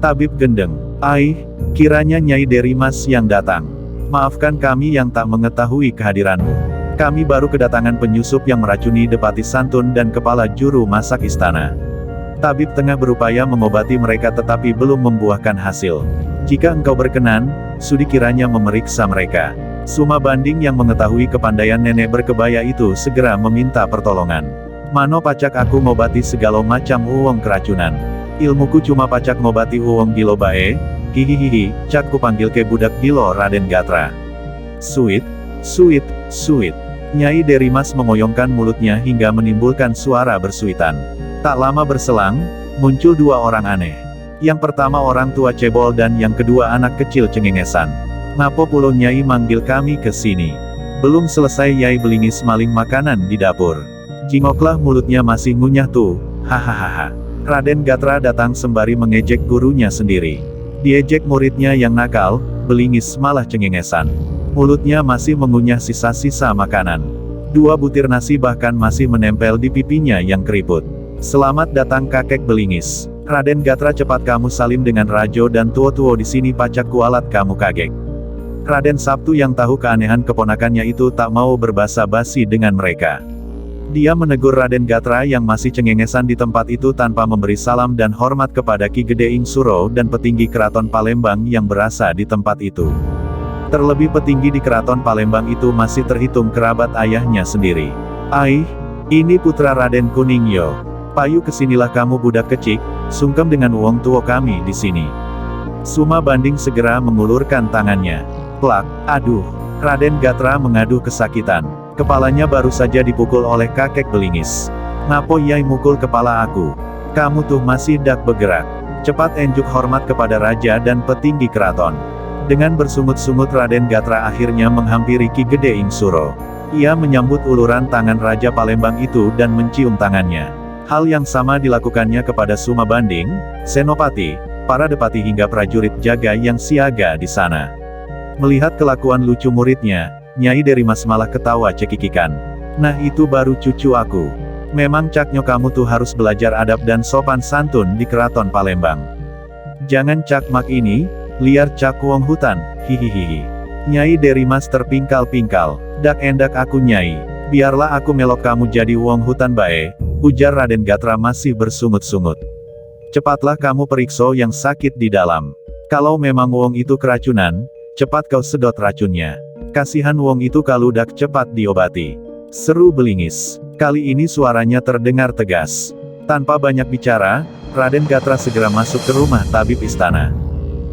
Tabib gendeng. Kiranya Nyai Derimas yang datang. Maafkan kami yang tak mengetahui kehadiranmu. Kami baru kedatangan penyusup yang meracuni Depati Santun dan kepala juru masak istana. Tabib tengah berupaya mengobati mereka tetapi belum membuahkan hasil. Jika engkau berkenan, sudi kiranya memeriksa mereka. Suma Banding yang mengetahui kepandaian nenek berkebaya itu segera meminta pertolongan. Mano pacak aku ngobati segala macam uwong keracunan. Ilmuku cuma pacak ngobati uwong gilo bae, hihihihi, cak ku panggil ke budak gilo Raden Gatra. Suit. Nyai Derimas memoyongkan mulutnya hingga menimbulkan suara bersuitan. Tak lama berselang, muncul dua orang aneh. Yang pertama orang tua cebol dan yang kedua anak kecil cengengesan. Ngapo pulo Nyai manggil kami ke sini? Belum selesai Yai Belingis maling makanan di dapur. Jingoklah mulutnya masih ngunyah tuh, hahaha. Raden Gatra datang sembari mengejek gurunya sendiri. Diejek muridnya yang nakal, Belingis malah cengengesan. Mulutnya masih mengunyah sisa-sisa makanan. 2 butir nasi bahkan masih menempel di pipinya yang keriput. Selamat datang kakek Belingis. Raden Gatra cepat kamu salim dengan Rajo dan tuo-tuo di sini pacak kualat kamu kagek. Raden Sabtu yang tahu keanehan keponakannya itu tak mau berbasa-basi dengan mereka. Dia menegur Raden Gatra yang masih cengengesan di tempat itu tanpa memberi salam dan hormat kepada Ki Gede Ing Suro dan petinggi Keraton Palembang yang berasa di tempat itu. Terlebih petinggi di Keraton Palembang itu masih terhitung kerabat ayahnya sendiri. Ini putra Raden Kuningyo. Payu kesinilah kamu budak kecik, sungkem dengan uang tuo kami di sini. Suma Banding segera mengulurkan tangannya. Plak, aduh. Raden Gatra mengaduh kesakitan. Kepalanya baru saja dipukul oleh kakek Belingis. Ngapo Yai mukul kepala aku? Kamu tuh masih dak bergerak. Cepat enjuk hormat kepada raja dan petinggi keraton. Dengan bersungut-sungut Raden Gatra akhirnya menghampiri Ki Gede Ing Suro. Ia menyambut uluran tangan Raja Palembang itu dan mencium tangannya. Hal yang sama dilakukannya kepada Suma Banding, Senopati, para depati hingga prajurit jaga yang siaga di sana. Melihat kelakuan lucu muridnya, Nyai Derimas malah ketawa cekikikan. Nah itu baru cucu aku. Memang caknyo kamu tuh harus belajar adab dan sopan santun di Keraton Palembang. Jangan cakmak ini, liar cak wong hutan, hihihihi. Nyai Derimas terpingkal-pingkal. Dak endak aku Nyai, biarlah aku melok kamu jadi wong hutan bae, ujar Raden Gatra masih bersungut-sungut. Cepatlah kamu periksa yang sakit di dalam. Kalau memang wong itu keracunan, cepat kau sedot racunnya. Kasihan wong itu kalau dak cepat diobati. Seru Belingis. Kali ini suaranya terdengar tegas. Tanpa banyak bicara, Raden Gatra segera masuk ke rumah tabib istana.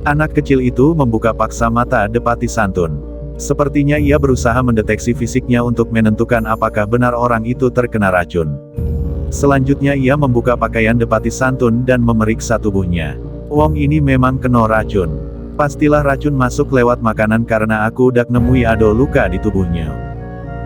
Anak kecil itu membuka paksa mata Depati Santun. Sepertinya ia berusaha mendeteksi fisiknya untuk menentukan apakah benar orang itu terkena racun. Selanjutnya ia membuka pakaian Depati Santun dan memeriksa tubuhnya. Wong ini memang kena racun. Pastilah racun masuk lewat makanan karena aku dak nemui ado luka di tubuhnya.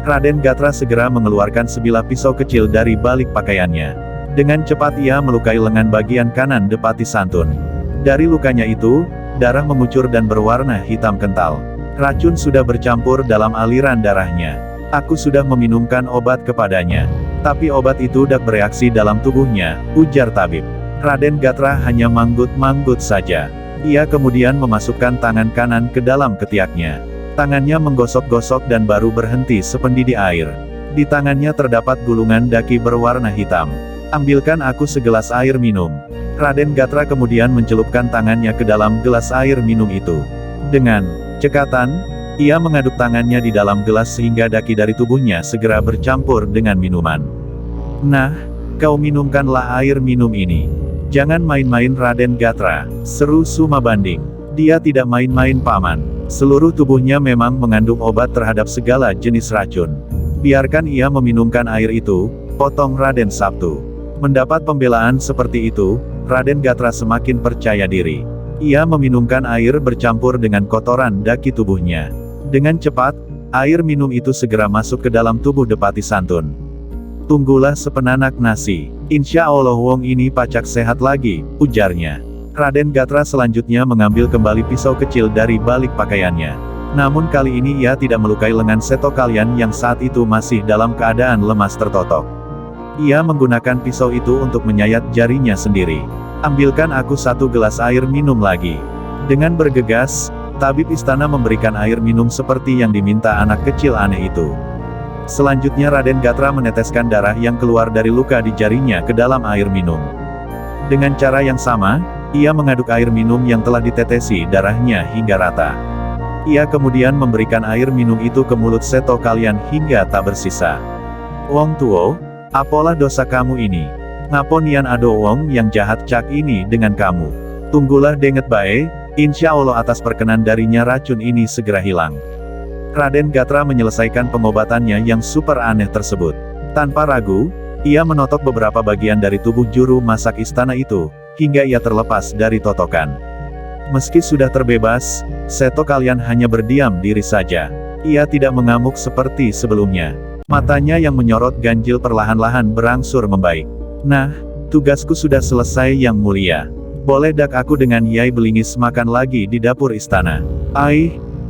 Raden Gatra segera mengeluarkan sebilah pisau kecil dari balik pakaiannya. Dengan cepat ia melukai lengan bagian kanan Depati Santun. Dari lukanya itu, darah mengucur dan berwarna hitam kental. Racun sudah bercampur dalam aliran darahnya. Aku sudah meminumkan obat kepadanya. Tapi obat itu dak bereaksi dalam tubuhnya, ujar tabib. Raden Gatra hanya manggut-manggut saja. Ia kemudian memasukkan tangan kanan ke dalam ketiaknya. Tangannya menggosok-gosok dan baru berhenti sependi di air. Di tangannya terdapat gulungan daki berwarna hitam. Ambilkan aku segelas air minum. Raden Gatra kemudian mencelupkan tangannya ke dalam gelas air minum itu. Dengan cekatan, ia mengaduk tangannya di dalam gelas sehingga daki dari tubuhnya segera bercampur dengan minuman. Nah, kau minumkanlah air minum ini. Jangan main-main Raden Gatra, seru Suma Banding. Dia tidak main-main paman. Seluruh tubuhnya memang mengandung obat terhadap segala jenis racun. Biarkan ia meminumkan air itu, potong Raden Sabtu. Mendapat pembelaan seperti itu, Raden Gatra semakin percaya diri. Ia meminumkan air bercampur dengan kotoran daki tubuhnya. Dengan cepat, air minum itu segera masuk ke dalam tubuh Depati Santun. Tunggulah sepenanak nasi. Insya Allah wong ini pacak sehat lagi, ujarnya. Raden Gatra selanjutnya mengambil kembali pisau kecil dari balik pakaiannya. Namun kali ini ia tidak melukai lengan Seto Kalian yang saat itu masih dalam keadaan lemas tertotok. Ia menggunakan pisau itu untuk menyayat jarinya sendiri. Ambilkan aku 1 gelas air minum lagi. Dengan bergegas, tabib istana memberikan air minum seperti yang diminta anak kecil aneh itu. Selanjutnya Raden Gatra meneteskan darah yang keluar dari luka di jarinya ke dalam air minum. Dengan cara yang sama, ia mengaduk air minum yang telah ditetesi darahnya hingga rata. Ia kemudian memberikan air minum itu ke mulut Seto kalian hingga tak bersisa. Wong Tuo, apalah dosa kamu ini? Ngapon Yan ado wong yang jahat cak ini dengan kamu? Tunggulah denget bae, insya Allah atas perkenan darinya racun ini segera hilang. Raden Gatra menyelesaikan pengobatannya yang super aneh tersebut. Tanpa ragu, ia menotok beberapa bagian dari tubuh juru masak istana itu, hingga ia terlepas dari totokan. Meski sudah terbebas, Seto kalian hanya berdiam diri saja. Ia tidak mengamuk seperti sebelumnya. Matanya yang menyorot ganjil perlahan-lahan berangsur membaik. Nah, tugasku sudah selesai yang mulia. Boleh dak aku dengan Yai Belingis makan lagi di dapur istana?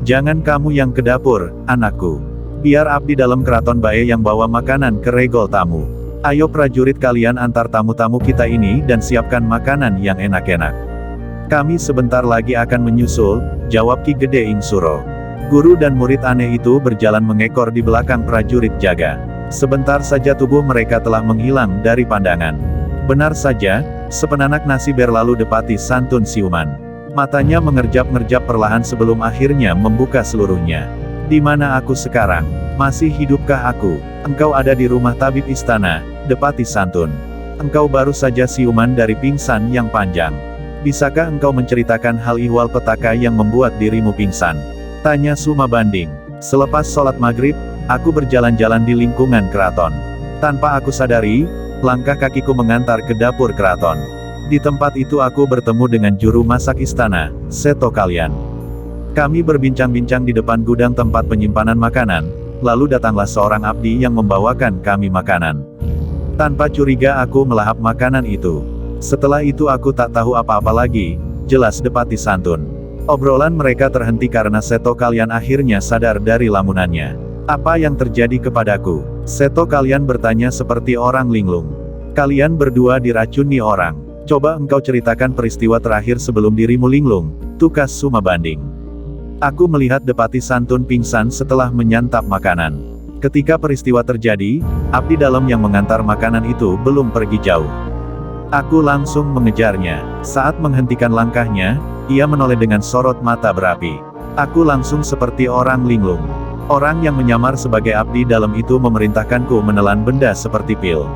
Jangan kamu yang ke dapur, anakku. Biar abdi dalam keraton bae yang bawa makanan ke regol tamu. Ayo prajurit kalian antar tamu-tamu kita ini dan siapkan makanan yang enak-enak. Kami sebentar lagi akan menyusul, jawab Ki Gede Ing Suro. Guru dan murid aneh itu berjalan mengekor di belakang prajurit jaga. Sebentar saja tubuh mereka telah menghilang dari pandangan. Benar saja, sepenanak nasi berlalu depati santun siuman. Matanya mengerjap-ngerjap perlahan sebelum akhirnya membuka seluruhnya. Di mana aku sekarang? Masih hidupkah aku? Engkau ada di rumah tabib istana, depati santun. Engkau baru saja siuman dari pingsan yang panjang. Bisakah engkau menceritakan hal ihwal petaka yang membuat dirimu pingsan? Tanya Suma Banding. Selepas sholat maghrib, aku berjalan-jalan di lingkungan keraton. Tanpa aku sadari, langkah kakiku mengantar ke dapur keraton. Di tempat itu aku bertemu dengan juru masak istana, Seto kalian. Kami berbincang-bincang di depan gudang tempat penyimpanan makanan, lalu datanglah seorang abdi yang membawakan kami makanan. Tanpa curiga aku melahap makanan itu. Setelah itu aku tak tahu apa-apa lagi, jelas depati santun. Obrolan mereka terhenti karena Seto kalian akhirnya sadar dari lamunannya. Apa yang terjadi kepadaku? Seto kalian bertanya seperti orang linglung. Kalian berdua diracuni orang. Coba engkau ceritakan peristiwa terakhir sebelum dirimu linglung, tukas Suma Banding. Aku melihat depati santun pingsan setelah menyantap makanan. Ketika peristiwa terjadi, abdi dalam yang mengantar makanan itu belum pergi jauh. Aku langsung mengejarnya. Saat menghentikan langkahnya, ia menoleh dengan sorot mata berapi. Aku langsung seperti orang linglung. Orang yang menyamar sebagai abdi dalam itu memerintahkanku menelan benda seperti pil.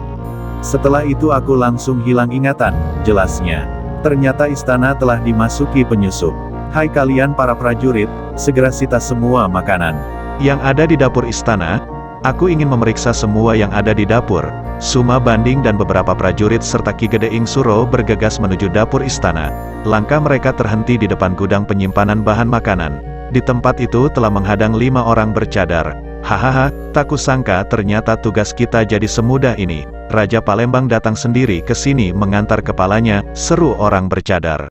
Setelah itu aku langsung hilang ingatan, jelasnya. Ternyata istana telah dimasuki penyusup. Hai kalian para prajurit, segera sita semua makanan yang ada di dapur istana. Aku ingin memeriksa semua yang ada di dapur. Suma Banding dan beberapa prajurit serta Ki Gede Ing Suro bergegas menuju dapur istana. Langkah mereka terhenti di depan gudang penyimpanan bahan makanan. Di tempat itu telah menghadang 5 orang bercadar. Hahaha, tak kusangka ternyata tugas kita jadi semudah ini. Raja Palembang datang sendiri ke sini mengantar kepalanya, seru orang bercadar.